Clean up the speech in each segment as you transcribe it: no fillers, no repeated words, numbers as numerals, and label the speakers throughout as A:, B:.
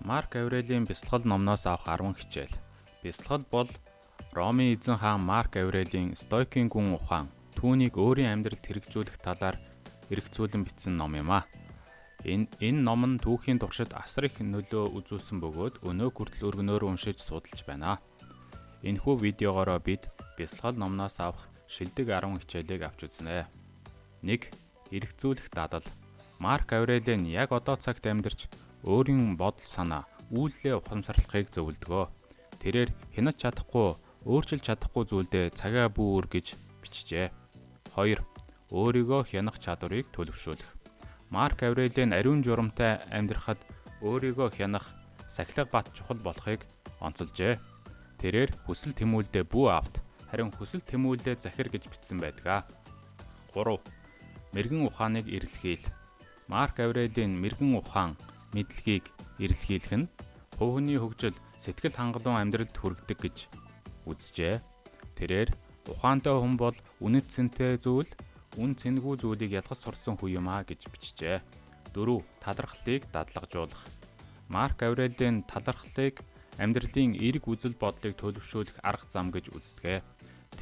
A: Марк Аврелийн бясалгал номноос авах 10 хичээл. Бясалгал бол Ромын эзэн хаан Марк Аврелийн Стоикийн гүн ухаан түүнийг өөрийн амьдралд хэрэгжүүлэх талаар эргцүүлэн бичсэн ном юм а. Энэ ном нь түүхийн туршид асар их нөлөө үзүүлсэн бөгөөд өнөө хүртэл өргөнөөр уншиж судалж байна. Энэхүү видеогоор бид бясалгал номноос авах шилдэг 10 хичээлийг авч үзнэ. 1. Эргцүүлэх дадал. Марк Аврель нь яг одоо цагт амьдарч өөрийн бодол санаа, үйлдэлээ ухамсарлахыг зөвлөдгөө. Тэрээр хянаж чадахгүй, өөрчилж чадахгүй зүйлдээ цагаа бүүр гэж бичжээ. 2. Өөрийгөө хянах чадварыг төлөвшүүлэх. Марк Аврель нь ариун журамтай амьдрахад өөрийгөө хянах сахилга бат чухал болохыг онцолжээ. Тэрээр хүсэл тэмүүлдээ бүү авт, харин хүсэл тэмүүлдээ захир гэж бичсэн байдаг. 3. Мэргэн ухааныг эрэлхийл. Марк Аврелийн мэргэн ухаан, мэдлэгийг эрэлхийлэх нь хувь хүний хөгжил, сэтгэл хангалуун амьдралд хүргэдэг гэж үзжээ. Тэрээр ухаантай хүн бол үнэт цэнтэй зүйл, үн цэнгүй зүйлийг ялгаж сурсан хүн юм а гэж бичжээ. 4. Талархлыг дадлагжуулах. Марк Аврелийн талархлыг амьдралын эерэг үзэл бодлыг төлөвшүүлэх арга зам гэж үздэг.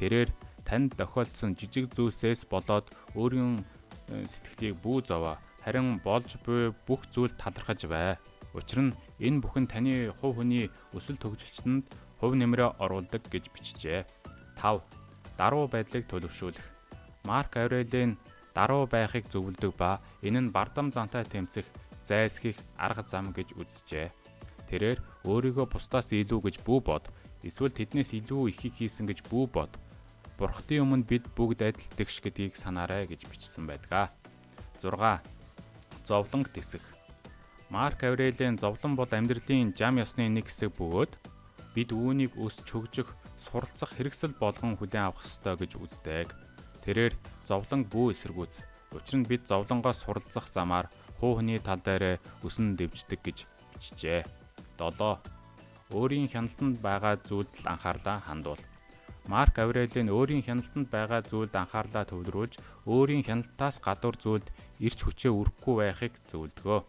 A: Тэрээр танд тохиолдсон жижиг зүйлсээс болоод өөрийн сэтгэлийг бүү зовоо, харин болж буй бүх зүйлд талархаж бай. Учир нь энэ бүхэн таны хувь хүний өсөл төгжөлтөнд хувь нэмрээ оруулдаг гэж бичжээ. 5. Даруй байдлыг төлөвшүүлэх. Марк Аврелийн даруй байхыг зөвлөдөг ба энэ нь бардам зантай тэмцэх, зайлсхийх арга зам гэж үзжээ. Тэрээр өөрийгөө бусдаас илүү гэж бүү бод, эсвэл тэднээс илүү ихийг хийсэн гэж бүү бод. Бурхтын өмнө бид бүгд адил тэгш гэдгийг санаарай гэж бичсэн байдаг. 6. Зовлонг тэсэх. Марк Аврелийн зовлон бол амьдралын жам ёсны нэг хэсэг бөгөөд бид үүнийг өсч хөгжих, суралцах хэрэгсэл болгон хүлээн авах ёстой гэж үздэг. Тэрээр зовлонг бүү эсэргүүц. Учир нь бид зовлонгоос суралцах замаар хувь хүний тал дээрээ өсөн дэвждэг гэж бичжээ. 7. Өөрийн хяналтанд байгаа зүйлд анхаарлаа хандуул. Марк Аврелийн өөрийн хяналтанд байгаа зүйлд анхаарлаа төвлөрүүлж, өөрийн хяналтаас гадуур зүйлд эрч хүчээ өрөхгүй байхыг зөвлөдгөө.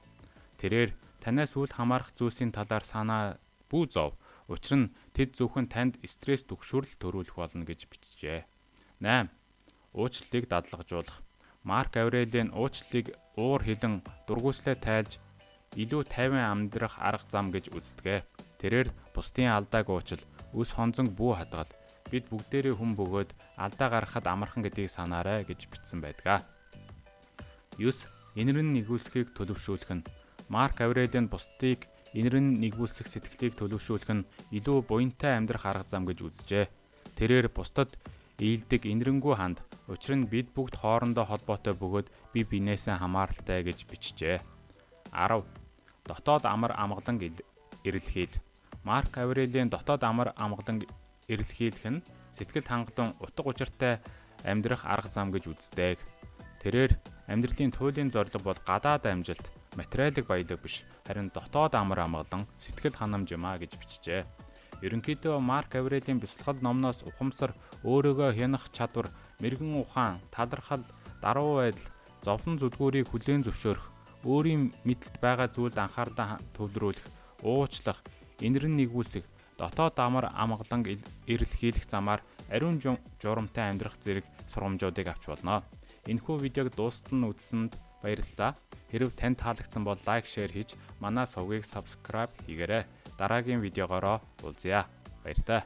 A: Тэрээр танаас үл хамаарах зүйлсийн талаар санаа бүү зов. Учир нь тэд зөвхөн танд стресс түгшүүрэл төрүүлэх болно гэж бичжээ. 8. Уучлалыг дадлагжуулах. Марк Аврелийн уучлалыг уур хилэн дургүйслээ тайлж илүү тайван амьдрах арга зам гэж үздэг. Тэрээр бусдын алдааг уучил, өс хонзонг бүү хадгал. Бид бүгдээрээ хүн бөгөөд алдаа гаргахад амархан гэдгийг санаарай гэж бичсэн байдаг. 9. Инэрэн нэгүсхийг төлөвшүүлэх нь. Марк Аврелийн бусдыг инэрэн нэгүсэх сэтгэлийг төлөвшүүлэх нь илүү буянтай амьдрах арга зам гэж үзжээ. Тэрээр бусдад ийдэг инэрэнгүү ханд. Учир нь бид бүгд хоорондоо холбоотой бөгөөд бие биенээсээ хамааралтай гэж бичжээ. 10. Дотоод амар амгалан эрэлхийл. Марк Аврелийн дотоод амар амгалан эрэлхийлэх нь сэтгэл хангалуун, утга учиртай амьдрах арга зам гэж үздэг. Тэрээр амьдралын туйлын зорилго бол гадаад амжилт, материалын баялаг биш, харин дотоод амар амгалан, сэтгэл ханамж юм а гэж бичжээ. Ерөнхийдөө Марк Аврелийн бясалгал номноос ухамсар, өөрийгөө хянах чадвар, мэргэн ухаан, талархал, даруй байдал, зовлон зүдгүүрийг хүлээн зөвшөөрөх, өөрийн мэдлэлд байгаа зүйлд анхаарлаа төвлөрүүлэх, уучлах, инэрэн нэгүүлсэх, дотоод амар амгалан эрэлхийлэх замаар ариун журамтай амьдрах зэрэг сургамжуудыг авч болно. Энэхүү видеог дуустал нь үзсэнд баярлалаа. Хэрэв танд таалагдсан бол лайк, шеэр хийж манай сувгийг subscribe хийгээрэй. Дараагийн видеогоор уулзъя. Баяр таа.